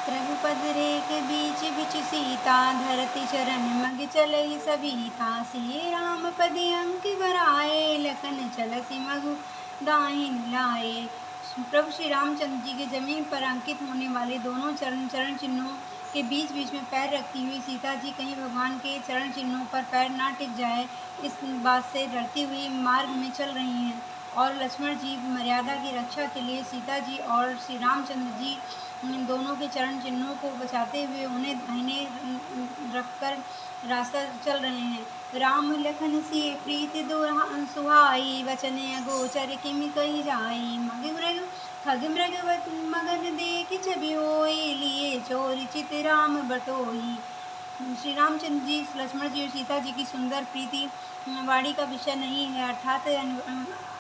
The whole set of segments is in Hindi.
रघुपद रेख बीच बिच सीता, धरती चरण मग चलई सबीता। सिय राम पद अंक बराए, लखन चलसि मगु दाहिन लाए। प्रभु श्री रामचंद्र जी के जमीन पर अंकित होने वाले दोनों चरण चिन्हों के बीच बीच में पैर रखती हुई सीता जी कहीं भगवान के चरण चिन्हों पर पैर ना टिक जाए, इस बात से डरती हुई मार्ग में चल रही हैं। और लक्ष्मण जी मर्यादा की रक्षा के लिए सीता जी और श्री रामचंद्र जी दोनों के चरण चिन्हों को बचाते हुए उन्हें दाहिने रखकर रास्ता चल रहे हैं। राम लखन सिय प्रीति सुहाई, वचन अगोचर किमि कहि जाई। खग मृग मगन देख छवि होई, लिए चोर चित राम बटोई। श्री रामचंद्र जी लक्ष्मण जी और सीता जी की सुंदर प्रीति वाणी का विषय नहीं है, अर्थात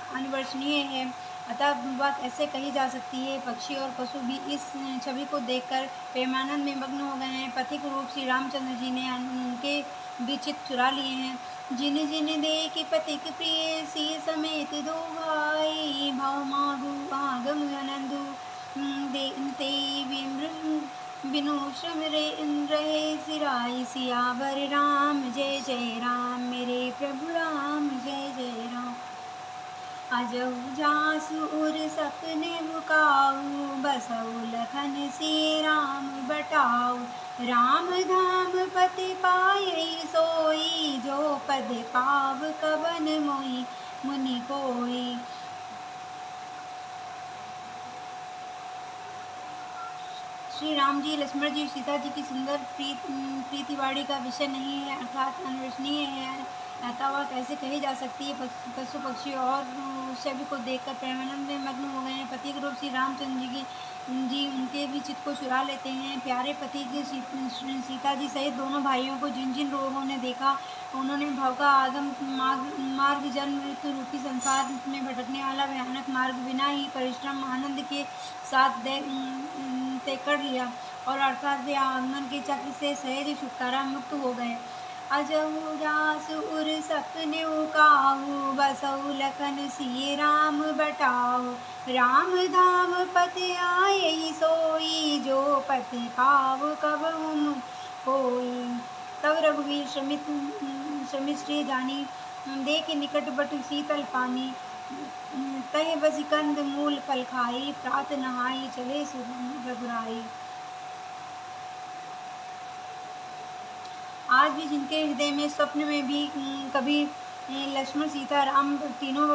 अनिवर्चनीय है, अतः वह कैसे कही जा सकती है। पक्षी और पशु भी इस छवि को देखकर प्रेमानंद में मग्न हो गए हैं। पथिक रूप श्री रामचंद्र जी ने उनके भी चित्त चुरा लिए हैं। जिन जिन देख पथिक प्रिय, सिय समेत दो भाई, भव मागु आगम अनंदु ते विमृ बिनु श्रम रहे सिराई। सियावर राम जय जय राम, मेरे प्रभु राम जय जय राम। अजहु जासु उर सपने बुकाऊ, बसऊ लखन सिय राम बटाऊ। राम धाम पति पायई सोई, जो पद पाव कवन मोई मुनि कोई। श्री राम जी लक्ष्मण जी सीता जी की सुंदर प्रीतिवाड़ी का विषय नहीं है, अर्थात अनिवर्चनीय है, अतः वह कैसे कही जा सकती है। पशु पक्षी और सभी को देखकर प्रेमानंद में मग्न हो गए हैं। पति के रूप श्री रामचंद्र जी उनके भी चित्त को चुरा लेते हैं। प्यारे पति के सीता जी सहित दोनों भाइयों को जिन जिन लोगों ने देखा, उन्होंने भव का आदम मार्ग जन्म मृत्यु रूपी संसार में भटकने वाला भयानक मार्ग बिना ही परिश्रम आनंद के साथ तय कर लिया, और अर्थात वे आंगन के चक्र से सहज छुटकारा मुक्त हो गए। अजहु जासु उर सपने काहू, बसऊ लखन सिय राम बटाऊ। राम धाम पति आयई सोई, जो पति पाव कबहु कोई। तब रघुवीर श्रमित श्री जानी, देख निकट बटु शीतल पानी। तह बसी कंद मूल फल खाई, प्रात नहाई चले रघुराई। आज भी जिनके हृदय में स्वप्न में भी कभी लक्ष्मण सीता राम तीनों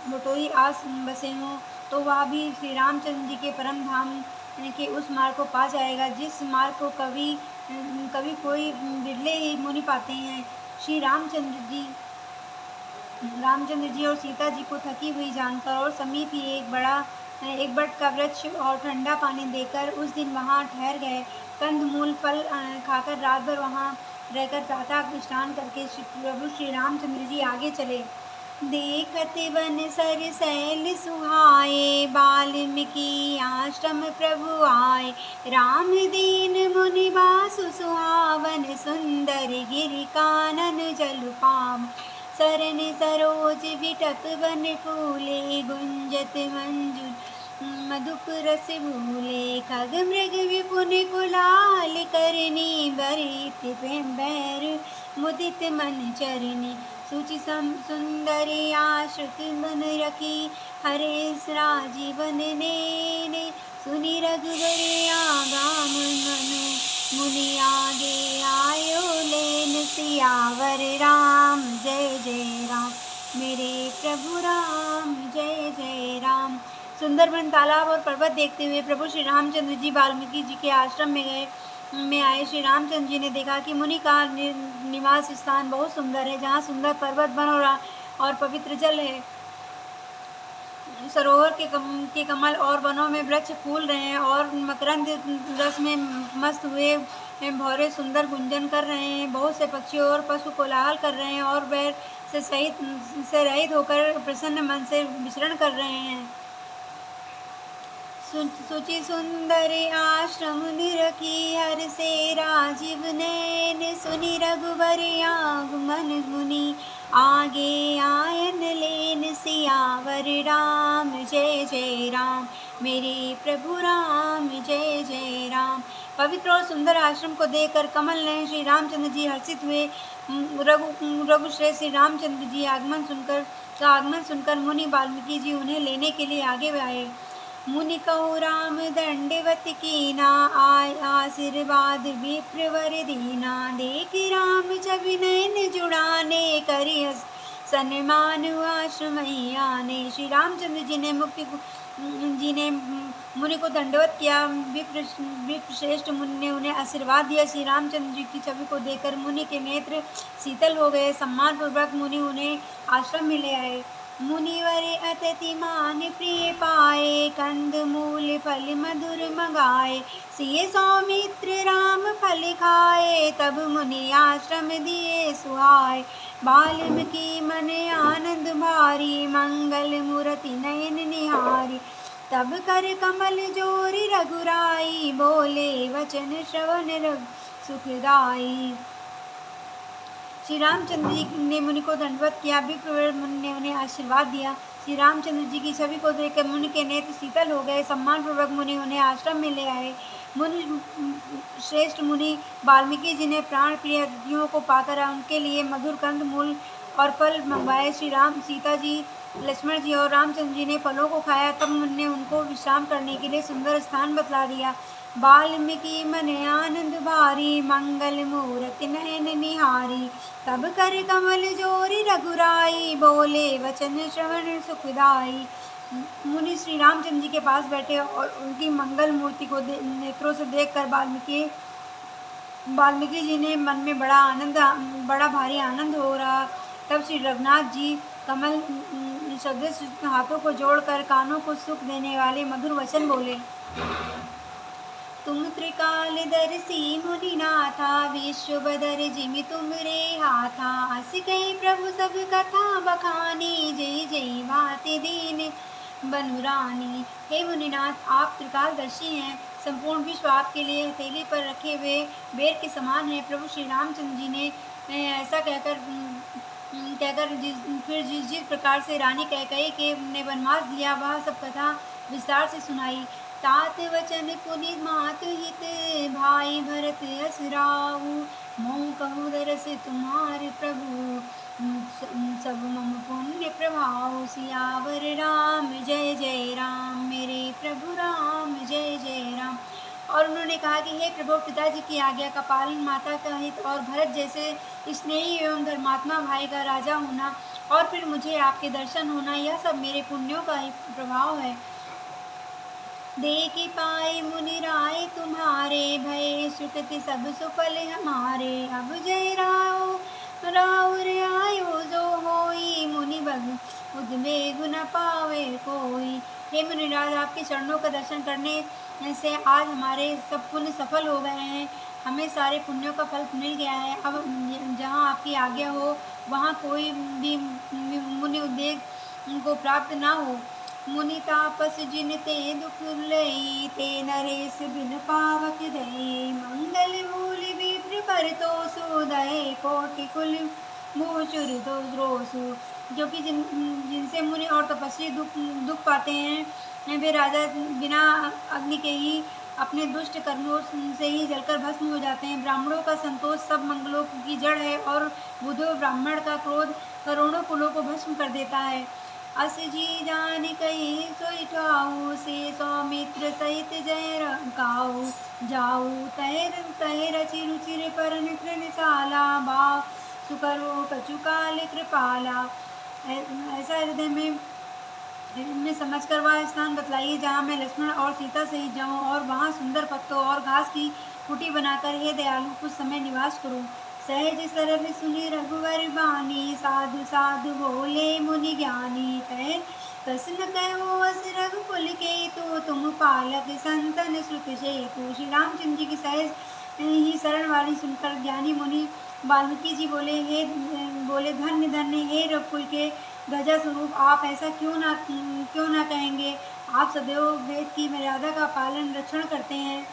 बटोई आस बसे हों, तो वह भी श्री रामचंद्र जी के परम धाम के उस मार्ग को पा जाएगा, जिस मार्ग को कभी कोई बिरले ही मुनि पाते हैं। श्री रामचंद्र जी और सीता जी को थकी हुई जानकर और समीप ही एक बट का वृक्ष और ठंडा पानी देकर उस दिन वहाँ ठहर गए। कंद मूल फल खाकर रात भर वहाँ रहकर प्रातः स्नान करके प्रभु श्री रामचंद्र जी आगे चले। देखत वन सर सैल सुहाए, वाल्मीकि आश्रम प्रभु आए। राम दीन मुनि वासु सुहावन, सुंदर गिरि कानन जल पाव। सरन सरोज विटप वन फूले, गुंजत मंजु मधुप रस भूले। खग मृग विपुन कुलाल करनी, बरित बैर मुदित मन चरनी। सूचि सुंदरी आश्रित मन रखी, हरे राजीवन ने। सुनि रघुवर आगाम मनु, मुनि आगे आयो लेन। सियावर राम जय जय राम, मेरे प्रभु राम जय जय राम। सुंदर वन तालाब और पर्वत देखते हुए प्रभु श्री रामचंद्र जी वाल्मीकि जी के आश्रम में आए। श्री रामचंद्र जी ने देखा कि मुनि का निवास स्थान बहुत सुंदर है, जहाँ सुंदर पर्वत वन और पवित्र जल है। सरोवर के कमल और वनों में वृक्ष फूल रहे हैं और मकरंद रस में मस्त हुए भौरे सुंदर गुंजन कर रहे हैं। बहुत से पक्षी और पशु कोलाहल कर रहे हैं और वैर से रहित होकर प्रसन्न मन से विचरण कर रहे हैं। सुचि सुंदर आश्रम निरखी, हर से राजीव नैन। सुनि रघुवर आगमन मुनि, आगे आयन लेन। सियावर राम जय जय राम, मेरे प्रभु राम जय जय राम। राम। पवित्र और सुंदर आश्रम को देखकर कमल नयन श्री रामचंद्र जी हर्षित हुए। रघुश्रेष्ठ श्री रामचंद्र जी आगमन सुनकर मुनि वाल्मीकि जी उन्हें लेने के लिए आगे आए। मुनि कहु राम दंडवत कीना, आशीर्वाद विप्रवर दीना। देख राम छवि नयन जुड़ाने, करि सन्मान आश्रम आने। श्री रामचंद्र जी ने मुनि को दंडवत किया। विप्रश्रेष्ठ मुनि ने उन्हें आशीर्वाद दिया। श्री रामचंद्र जी की छवि को देखकर मुनि के नेत्र शीतल हो गए। सम्मान पूर्वक मुनि उन्हें आश्रम में ले आए। मुनिवर अतिथि मान प्रिय पाए, कंद मूल फल मधुर मंगाए। सिय सौमित्र राम फल खाए, तब मुनि आश्रम दिए सुहाए। वाल्मीकि मन आनंद भारी, मंगल मूर्ति नयन निहारी। तब कर कमल जोरी रघुराई, बोले वचन श्रवण सुखदाई। श्री रामचंद्र जी ने मुनि को दंडवत किया। विप्रवर मुनि ने उन्हें आशीर्वाद दिया। श्री रामचंद्र जी की छवि को देखकर मुनि के नेत्र शीतल हो गए। सम्मान पूर्वक मुनि उन्हें आश्रम में ले आए। श्रेष्ठ मुनि वाल्मीकि जी ने प्राण प्रिय अतिथियों को पाकर उनके लिए मधुर कंद मूल और फल मंगवाए। श्री राम, सीता जी, लक्ष्मण जी और रामचंद्र जी ने फलों को खाया। तब मुनि ने उनको विश्राम करने के लिए सुंदर स्थान बतला दिया। वाल्मीकि मन आनंद भारी, मंगल मूर्ति नयन निहारी। तब कर कमल जोरी रघुराई, बोले वचन श्रवण सुखदाई। मुनि श्री रामचंद्र जी के पास बैठे और उनकी मंगल मूर्ति को नेत्रों से देखकर वाल्मीकि जी ने मन में बड़ा भारी आनंद हो रहा। तब श्री रघुनाथ जी कमल सदृश हाथों को जोड़कर कानों को सुख देने वाले मधुर वचन बोले। तुम त्रिकालदर्शी मुनिनाथा, विश्व बदर जिमि तुमरे हाथा। अस कहि प्रभु सब कथा बखानी, जय जय भाति दीन बनुरानी। हे मुनिनाथ, आप त्रिकालदर्शी हैं। संपूर्ण विश्व आपके लिए हथेली पर रखे हुए बेर के समान है। प्रभु श्री रामचंद्र जी ने ऐसा कहकर जिस प्रकार से रानी कैकेयी ने वनवास दिया, वह सब कथा विस्तार से सुनाई। तात वचन पुनि मातु हित, भाई भरत असुराऊ। मोह कहु दरस तुम्हारे प्रभु, सब मम पुण्य प्रभाव। सियावर राम जय जय राम, मेरे प्रभु राम जय जय राम। और उन्होंने कहा कि हे प्रभु, पिताजी की आज्ञा का पालन, माता का हित और भरत जैसे स्नेही एवं धर्मात्मा भाई का राजा होना और फिर मुझे आपके दर्शन होना, यह सब मेरे पुण्यों का ही प्रभाव है। देखि पाए मुनि राय तुम्हारे, भय सुकृति सब सुफल हमारे। अब जय राउर आयो जो होई, मुनि बग उद्वेग न पावे कोई। हे मुनिराज, आपके चरणों का दर्शन करने से आज हमारे सब पुण्य सफल हो गए हैं। हमें सारे पुण्यों का फल मिल गया है। अब जहाँ आपकी आज्ञा हो वहाँ कोई भी मुनि उद्वेग को प्राप्त ना हो। मुनि तापस जिन ते दुख लई, ते नरेश बिन पावक दई। मंगल मूल विप्र पर तो सुदय, कोटि कुल मुचुर तो द्रोसु। जो कि जिनसे मुनि और तपस्वी दुख पाते हैं, वे राजा बिना अग्नि के ही अपने दुष्ट कर्मों से ही जलकर भस्म हो जाते हैं। ब्राह्मणों का संतोष सब मंगलों की जड़ है और बुद्धो ब्राह्मण का क्रोध करोड़ों कुलों को भस्म कर देता है। अस जी जान कही सोई ठाऊ, से सौमित्र सहित जय काऊ। जाऊ तय रचि रुचिर पर निशाला, भाव सुकरो कचुकाल कृपाला। ऐसा हृदय में समझकर वह स्थान बतलाइए जहाँ मैं लक्ष्मण और सीता सहित जाऊँ और वहाँ सुंदर पत्तों और घास की कुटी बनाकर हे दयालु कुछ समय निवास करूँ। सहज सरल सुनि रघुवर बानी, साधु साधु बोले मुनि ज्ञानी। तय प्रश्न कहो अस रघुकुल के तू, तुम पालक संतन श्रुत सेतु। श्री रामचंद्र जी की सहज ही शरण वाणी सुनकर ज्ञानी मुनि वाल्मीकि जी बोले धन्य धन्य हे रघुकुल के ध्वजा स्वरूप, आप ऐसा क्यों ना कहेंगे। आप सदैव वेद की मर्यादा का पालन रक्षण करते हैं।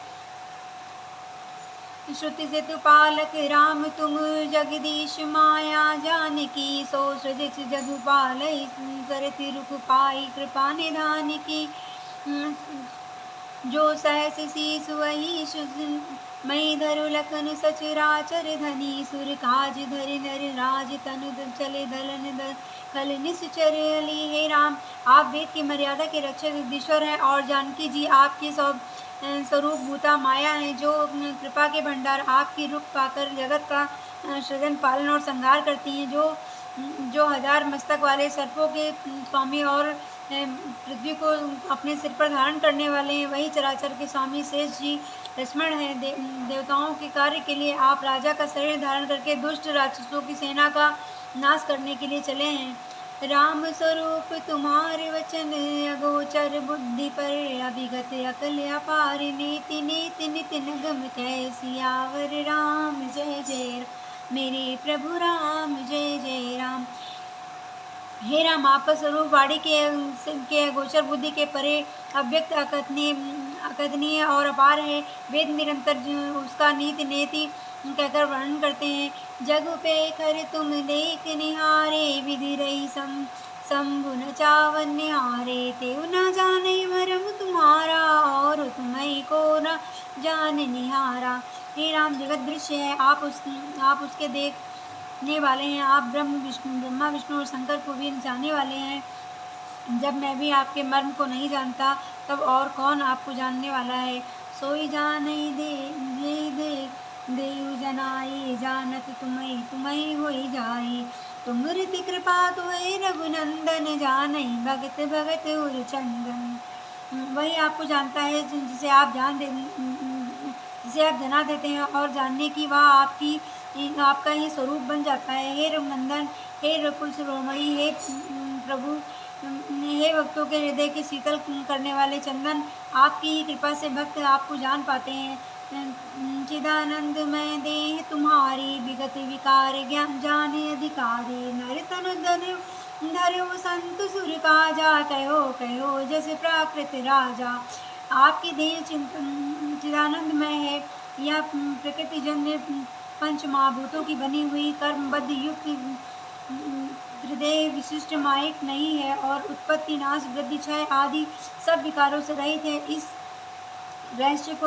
श्रुति सेतु पालक राम तुम, जगदीश माया जानकी। सो सृजित जगुपाल, सरति रुख पाई कृपा निधान की। जो सहस शीस वही मई धरु लखन सचराचर धनी सुर काज धरि नर राज तनु चले दलन कल निश्चर अली। हे राम, आप वेद की मर्यादा के रक्षक जगदीश्वर हैं और जानकी जी आपकी स्वरूप भूता माया है, जो कृपा के भंडार आपकी रूप पाकर जगत का सृजन पालन और संहार करती हैं। जो हजार मस्तक वाले सर्पों के स्वामी और पृथ्वी को अपने सिर पर धारण करने वाले हैं, वही चराचर के स्वामी शेष जी लक्ष्मण हैं। देवताओं के कार्य के लिए आप राजा का शरीर धारण करके दुष्ट राक्षसों की सेना का नाश करने के लिए चले हैं। राम स्वरूप तुम्हारे वचन अगोचर, बुद्धि पर अभिगत अकल अपार, नीति नीति निति निगम कै सियावर राम जय जय मेरे प्रभु राम जय जय राम। हे राम, आपका स्वरूप वाणी के गोचर, बुद्धि के परे, अव्यक्त अकथनीय और अपार है। वेद निरंतर उसका नीति नेति कहकर वर्णन करते हैं। जग पे खर तुम देख निहारे, विधि रही शंभु न चावन निहारे, तेउ न जाने मरम तुम्हारा, और तुम्हें को न जान निहारा। हे राम, जगत दृश्य है, आप उसके देखने वाले हैं। आप ब्रह्मा विष्णु और शंकर को भी जानने वाले हैं। जब मैं भी आपके मर्म को नहीं जानता, तब और कौन आपको जानने वाला है। सोई जानई दे देव जनाई, जानत तुम्हें होई जाई, तुम रीति कृपा तुहे रघुनंदन, जानई भगत भगत उर चंदन। वही आपको जानता है जिसे आप जना देते हैं, और जानने की वह आपका ही स्वरूप बन जाता है। हे रघुनंदन, हे रकुल शिरोमणि, हे प्रभु, हे भक्तों के हृदय के शीतल करने वाले चंदन, आपकी ही कृपा से भक्त आपको जान पाते हैं। चिदानंद मैं देह तुम्हारी, विगत विकार ज्ञान जाने अधिकारी, नर तनु धर्यो संत सुर काजा, कहो कहो जैसे प्राकृत राजा। आपकी देह चिदानंदमय है, यह प्रकृति जन्य पंच महाभूतों की बनी हुई कर्मबद्ध युक्त हृदय विशिष्ट मायिक नहीं है, और उत्पत्ति नाश वृद्धि क्षय आदि सब विकारों से रहित है। इस रहस्य को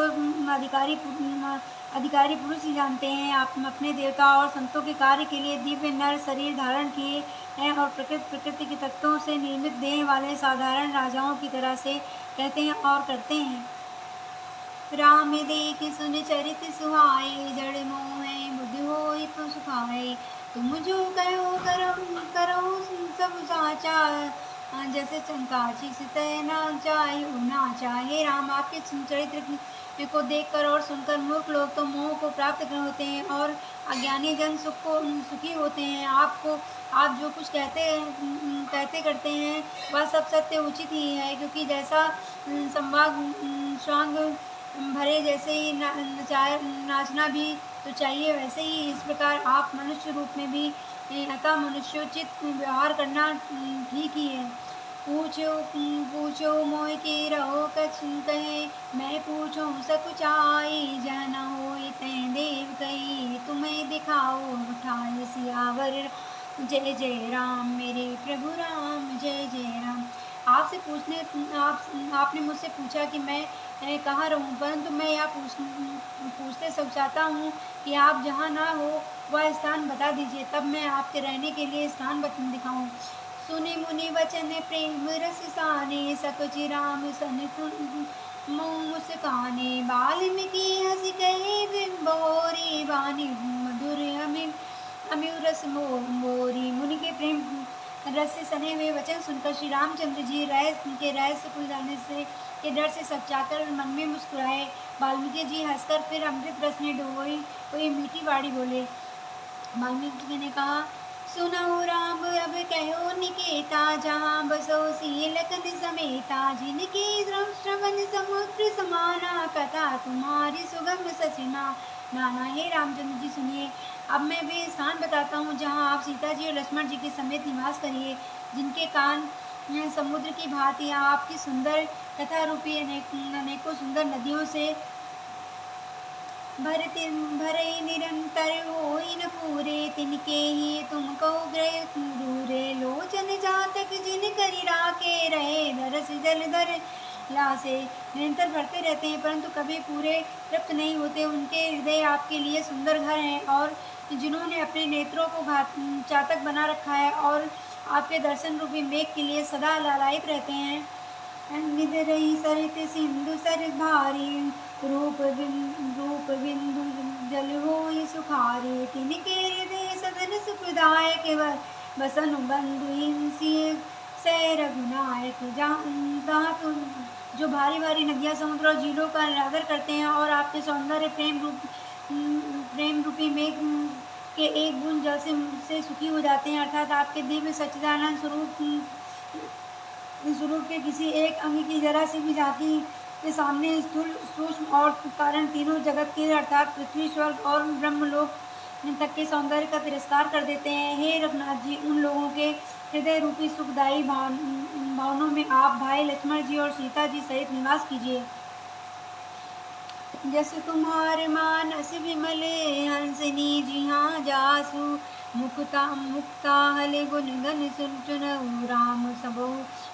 अधिकारी पुरुष ही जानते हैं। आप अपने देवता और संतों के कार्य के लिए दिव्य नर शरीर धारण किए हैं, और प्रकृति के तत्वों से निर्मित देह वाले साधारण राजाओं की तरह से कहते हैं और करते हैं। राम देख सुन चरित सुहाए, जड़ मोह बुद्धि होई सुखाए, तुम जो कहो करो सब साचा, जैसे चंकाची सितय ना चाहे। राम, आपके चरित्र को देखकर और सुनकर मूर्ख लोग तो मोह को प्राप्त होते हैं, और अज्ञानी जन सुखी होते हैं। आप जो कुछ कहते करते हैं वह सब सत्य उचित ही है, क्योंकि जैसा संवाद स्वांग भरे जैसे ही नाचना भी तो चाहिए, वैसे ही इस प्रकार आप मनुष्य रूप में भी अतः मनुष्योचित व्यवहार करना ठीक ही है। पूछो मोह के रहो कछ कहे, मैं पूछो सकुचाई, जन होई तै देव कही, तुम्हें दिखाओ उठाए सियावर जय जय राम मेरे प्रभु राम जय जय राम। आपने मुझसे पूछा कि मैं कहाँ रहूँ, परंतु मैं यह पूछते सब चाहता हूँ कि आप जहाँ ना हो वह स्थान बता दीजिए, तब मैं आपके रहने के लिए स्थान दिखाऊँ। सुनि मुनि वचन प्रेम रस साने, सकुचि राम सन मुस्काने, वाल्मीकि हंसी कहे बिंबोरी, वाणी मधुर अमिव रस मोरी। मुनि के प्रेम रस से सने हुए वचन सुनकर श्री रामचंद्र जी रहस्य खुल जाने से के डर से सचाकर मन में मुस्कुराए। वाल्मीकि जी हंसकर फिर अमृत रस में डूबोई हुई मीठी वाणी बोले। वाल्मीकि जी ने कहा, सुनो राम अब कहो निकेता, जहाँ बसो सी लखन समेता, जिनकी श्रवण समुद्र समाना, कथा तुम्हारी सुगम सचिना नाना। हे रामचंद्र जी सुनिए, अब मैं वे स्थान बताता हूँ जहाँ आप सीता जी और लक्ष्मण जी के समेत निवास करिए, जिनके कान समुद्र की भांति आपकी सुंदर कथा रूपी अनेकों सुंदर नदियों से भरे निरंतर होई न पूरे, तिनके ही तुमको ग्रह दूरे, लोचन जातक जिन करी राके रहे, दरस जल दर ला से निरंतर बढ़ते रहते हैं, परंतु कभी पूरे तृप्त नहीं होते। उनके हृदय आपके लिए सुंदर घर हैं, और जिन्होंने अपने नेत्रों को चातक बना रखा है और आपके दर्शन रूपी मेघ के लिए सदा लालायित रहते हैं। निध रही सरित सिंधु सर भारी, रूप बिंदु जल होई सुखारी। तिनके हृदय सदन सुखदायक, बसन बंधु हिंसी सै रघुनायक। जहाँ तुम जो भारी भारी नदियाँ, समुद्र और झीलों का निरादर करते हैं और आपके सौंदर्य प्रेम रूपी मेघ के एक बूंद जल से सुखी हो जाते हैं, अर्थात आपके दिव्य सच्चिदानंद स्वरूप के किसी एक अंग की जरा सी भी जाति के सामने स्थूल सूक्ष्म और कारण तीनों जगत के अर्थात पृथ्वी, स्वर्ग और ब्रह्मलोक तक के सौंदर्य का तिरस्कार कर देते हैं। हे रघुनाथ जी, उन लोगों के हृदय रूपी सुखदायी भावनों में आप भाई लक्ष्मण जी और सीता जी सहित निवास कीजिए। जस तुम्हारे मानस विमले हंसनी जिहाँ जासु, मुक्ता हले गुण गन सुनऊ राम सबो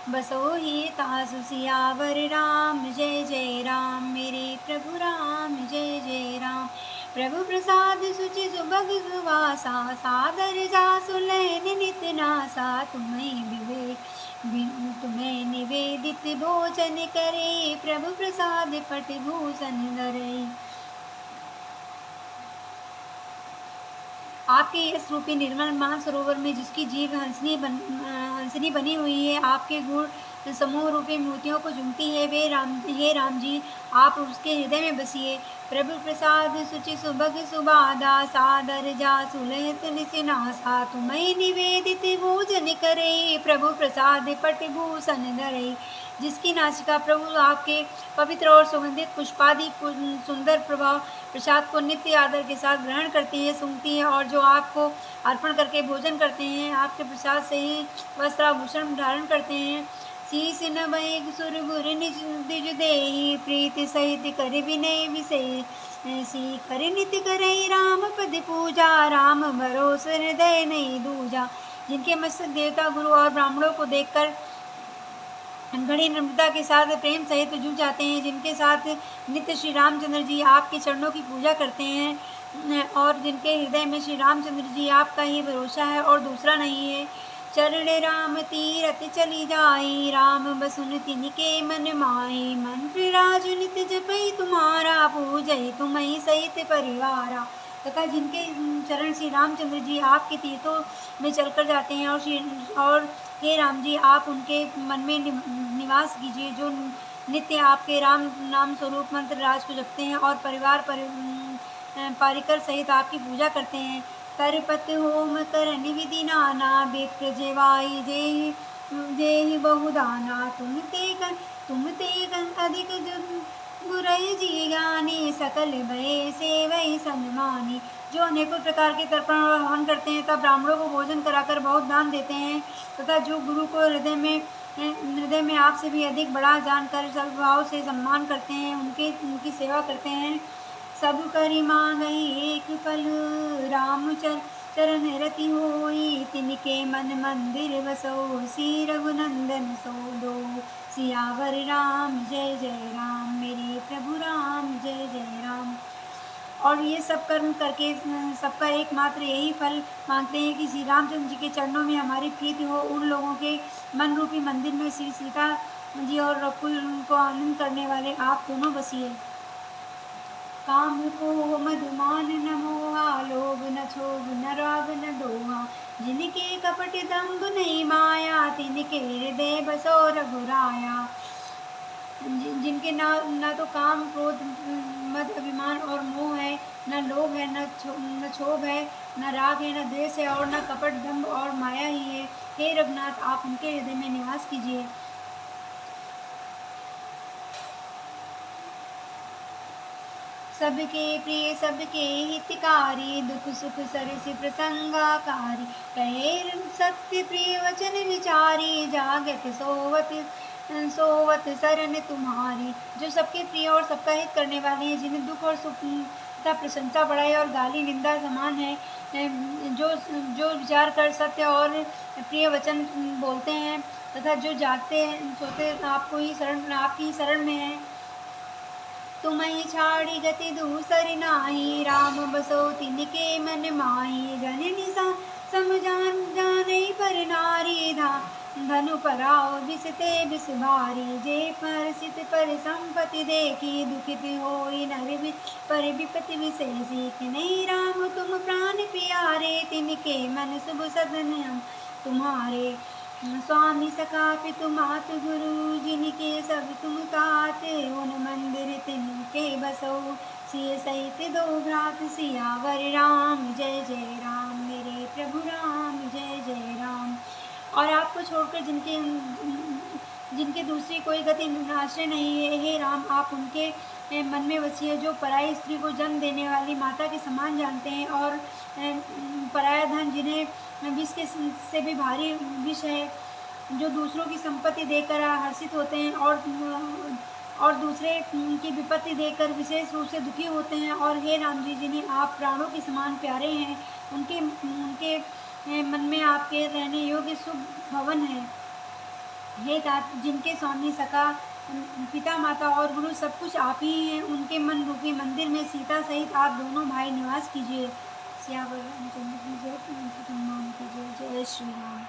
बसो ही तासु। सियावर राम जय जय राम, मेरे प्रभु राम जय जय राम। प्रभु प्रसाद सुचि सुभग सुवासा, सादर जासु लैन नित नासा। तुम्हें निवेदित भोजन करे, प्रभु प्रसाद पट भूषण धरे। आपके यश रूपी निर्मल मान सरोवर में जिसकी जीव हंसनी बनी हुई है, आपके गुण समूह रूपी मूर्तियों को झुमती है, हे राम जी, आप उसके हृदय में बसिए। प्रभु प्रसाद सुचि सुभग सुबादा, सादर जा सुलहित निसिनासा। तुम्हें निवेदित भोजन करे, प्रभु प्रसाद पट भूषण धरे। जिसकी नासिका प्रभु आपके पवित्र और सुगंधित पुष्पादि सुंदर प्रसाद को नित्य आदर के साथ ग्रहण करती है, सूंघती है, और जो आपको अर्पण करके भोजन करते हैं, आपके प्रसाद से ही वस्त्राभूषण धारण करते हैं। शीस नवै सुर गुर निज देहि, प्रीति सहित कर विनय विषय। सी कर नित्य करई राम पद पूजा, राम भरोस हृदय नहीं दूजा। जिनके मस्तक देवता, गुरु और ब्राह्मणों को देखकर बड़ी नम्रता के साथ प्रेम सहित जुट जाते हैं, जिनके साथ नित्य श्री रामचंद्र जी आपके चरणों की पूजा करते हैं, और जिनके हृदय में श्री रामचंद्र जी आपका ही भरोसा है और दूसरा नहीं है। चरण राम तीरथ चली जाई, राम बसुन तिनके मन माई। मंत्र राज नित्य जपई तुम्हारा, पूजई तुम्हें सहित परिवारा। तथा जिनके चरण श्री रामचंद्र जी आपके तीर्थों में चलकर जाते हैं, और हे राम जी, आप उनके मन में निवास कीजिए, जो नित्य आपके राम नाम स्वरूप मंत्र राज को जपते हैं और परिवार पारिकर सहित आपकी पूजा करते हैं। करपत होम करन विधि नाना, विप्र जेवाई जेहि बहुदाना। तुम ते गण अधिक गुरई जी गानी, सकल भय सेवई सन्मानी। जो अनेकों प्रकार के तर्पण और हवन करते हैं, तब ब्राह्मणों को भोजन कराकर बहुत दान देते हैं, तथा जो गुरु को हृदय में आपसे भी अधिक बड़ा जानकर सद्भाव से सम्मान करते हैं, उनकी सेवा करते हैं। सब करी मांगई एक पल, राम चरण रति होई। तिनके मन मंदिर बसो, सी रघुनंदन सो दो। सियावर राम जय जय राम, मेरे प्रभु राम जय जय राम। और ये सब कर्म करके सबका एकमात्र यही फल मांगते हैं कि श्री रामचंद्र जी के चरणों में हमारी प्रीति हो। उन लोगों के मन रूपी मंदिर में श्री सीता जी और रकुल को आनंद करने वाले आप दोनों बसिए। काम को मधुमान न मोहा, लोभ न क्षोभ न राग न दोहा। जिनके कपट दम्भ नहीं माया, तिनके हृदय बसो रघुराया। जिनके ना तो काम क्रोध मद अभिमान और मोह है, न लोभ है, न क्षोभ है, न राग है, न द्वेष है, और न कपट दम्भ और माया ही है। हे रघुनाथ, आप उनके हृदय में निवास कीजिए। सबके प्रिय सबके हितकारी, दुख सुख सरस प्रसंगाकारी। कहे सत्य प्रिय वचन विचारी, जागत सोवत शरण तुम्हारी। जो सबके प्रिय और सबका हित करने वाले हैं, जिन्हें दुख और सुख तथा प्रशंसा, बड़ाई और गाली निंदा समान है, जो विचार कर सत्य और प्रिय वचन बोलते हैं तथा जो जागते हैं सोते आपको ही शरण आपकी शरण में है। तुम्हें छाड़ी गति दूसरी नाही, राम बसो तिनके मन माही। जननी सा समझान जाने पर नारी धा, धनु पराओ बिसते बिस भारी। जे पर सित पर संपत्ति देखी, दुखित होई नर पर विपत्ति विशेषी। नहीं राम तुम प्राण प्यारे, तिनके मन शुभ सदन हम तुम्हारे। स्वामी सखा पितु मातु गुरु, जिनके सब तुम तात। उन मंदिर तिनके बसो, सिय सहित दो भ्रात सियावर राम। जय जय राम मेरे प्रभु राम, जय जय राम। और आपको छोड़कर जिनके दूसरी कोई गति आश्रय नहीं है, हे राम आप उनके मन में बसी है, जो पराई स्त्री को जन्म देने वाली माता के समान जानते हैं, और पराया धन जिन्हें विष के से भी भारी विष है, जो दूसरों की संपत्ति देकर हर्षित होते हैं, और दूसरे की विपत्ति देखकर विशेष रूप से दुखी होते हैं। और हे राम जी जिन्हें आप प्राणों के समान प्यारे हैं, उनके मन में आपके रहने योग्य शुभ भवन है। हे तात जिनके स्वामी सखा पिता माता और गुरु सब कुछ आप ही हैं, उनके मन रूपी मंदिर में सीता सहित आप दोनों भाई निवास कीजिए। सियावर रामचंद्र की जय, हनुमान की जय। जय श्री राम।